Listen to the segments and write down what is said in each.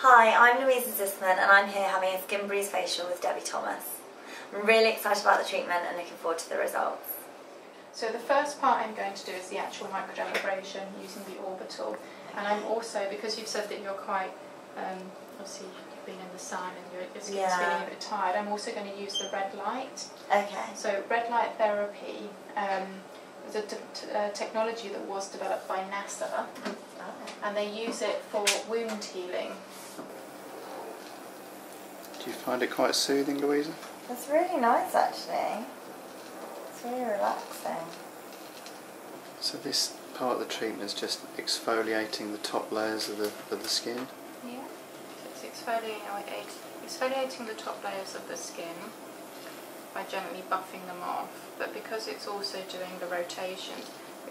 Hi, I'm Luisa Zissman and I'm here having a Skinbreeze facial with Debbie Thomas. I'm really excited about the treatment and looking forward to the results. So the first part I'm going to do is the actual microdermabrasion using the orbital, and I'm also, because you've said that you're quite, obviously you've been in the sun and your skin's feeling a bit tired, I'm also going to use the red light. Okay. So red light therapy is a technology that was developed by NASA, and they use it for wound healing. Do you find it quite soothing, Louisa? It's really nice actually. It's really relaxing. So this part of the treatment is just exfoliating the top layers of the skin? Yeah. So it's exfoliating the top layers of the skin by gently buffing them off, but because it's also doing the rotation,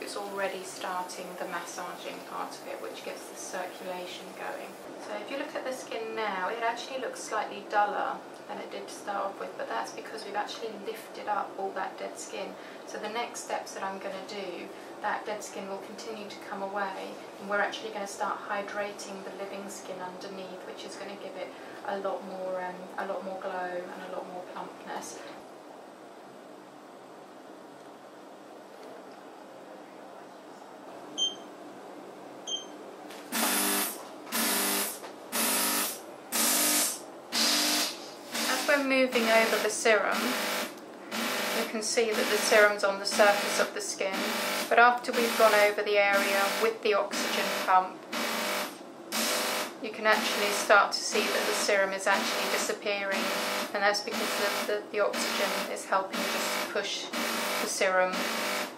it's already starting the massaging part of it, which gets the circulation going. So if you look at the skin now, it actually looks slightly duller than it did to start off with, but that's because we've actually lifted up all that dead skin. So the next steps that I'm going to do, that dead skin will continue to come away, and we're actually going to start hydrating the living skin underneath, which is going to give it a lot more glow and a lot more plumpness. Moving over the serum, you can see that the serum's on the surface of the skin, but after we've gone over the area with the oxygen pump, you can actually start to see that the serum is actually disappearing, and that's because the oxygen is helping just push the serum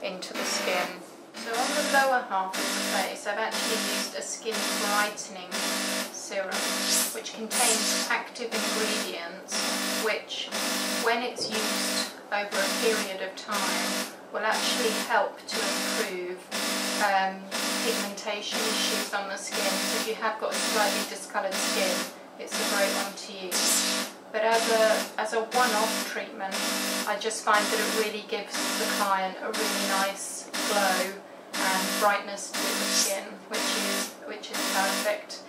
into the skin. So on the lower half of the face, I've actually used a skin brightening serum, which contains active ingredients which, when it's used over a period of time, will actually help to improve pigmentation issues on the skin. So if you have got a slightly discoloured skin, it's a great one to use. But as a one-off treatment, I just find that it really gives the client a really nice glow and brightness to the skin, which is perfect,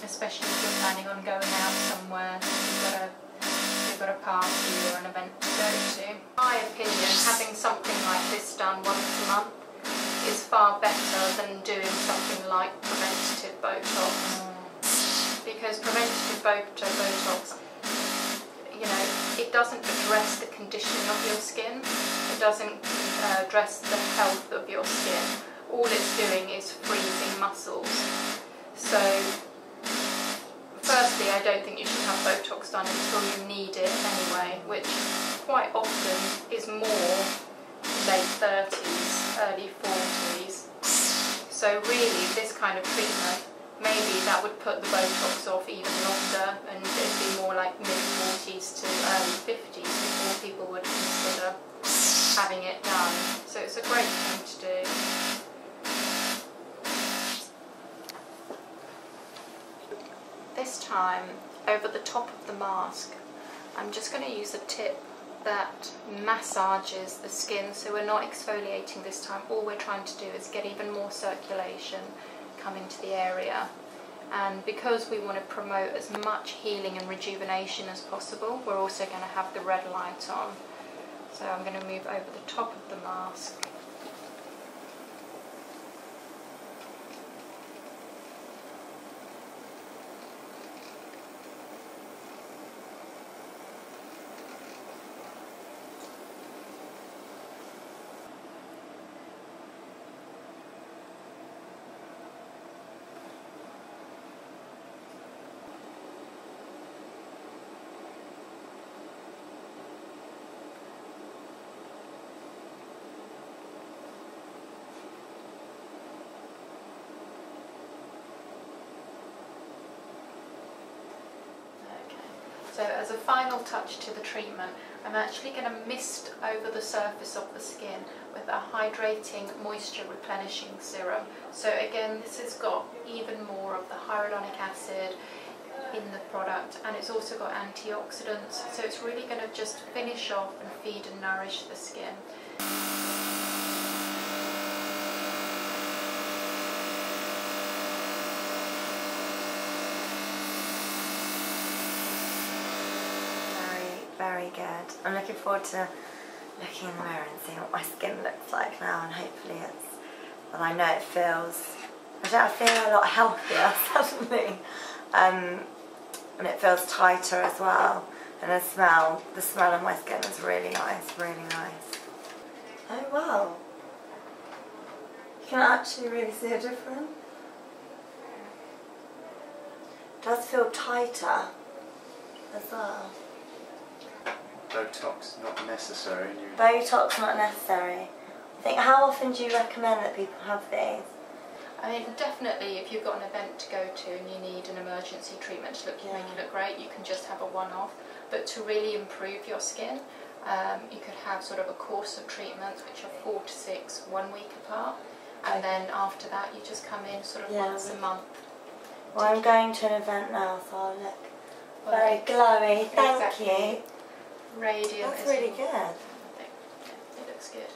especially if you're planning on going out somewhere, you've got a party or an event to go to. In my opinion, having something like this done once a month is far better than doing something like preventative Botox, because preventative Botox, it doesn't address the conditioning of your skin. It doesn't address the health of your skin. All it's doing is freezing muscles. So, firstly, I don't think you should have Botox done until you need it anyway, which quite often is more late 30s, early 40s. So really, this kind of treatment, maybe that would put the Botox off even longer, and it'd be more like mid-40s to early 50s before people would consider having it done. So it's a great thing to do. This time, over the top of the mask, I'm just going to use a tip that massages the skin, so we're not exfoliating this time. All we're trying to do is get even more circulation coming to the area. And because we want to promote as much healing and rejuvenation as possible, we're also going to have the red light on. So I'm going to move over the top of the mask. So as a final touch to the treatment, I'm actually going to mist over the surface of the skin with a hydrating, moisture replenishing serum. So again, this has got even more of the hyaluronic acid in the product, and it's also got antioxidants, so it's really going to just finish off and feed and nourish the skin. very good. I'm looking forward to looking in the mirror and seeing what my skin looks like now, and hopefully it's, well, I know it feels, I feel a lot healthier suddenly, and it feels tighter as well, and the smell of my skin is really nice, really nice. Oh wow, you can actually really see a difference. It does feel tighter as well. Botox not necessary. Botox not necessary. I think, how often do you recommend that people have these? I mean, definitely if you've got an event to go to and you need an emergency treatment to make you look great, you can just have a one-off. But to really improve your skin, you could have sort of a course of treatments which are 4 to 6, 1 week apart, and then after that you just come in sort of once a month. Well, I'm going to an event now, so I'll look very glowy. Thank you. Radiant. That's really good. I think it looks good.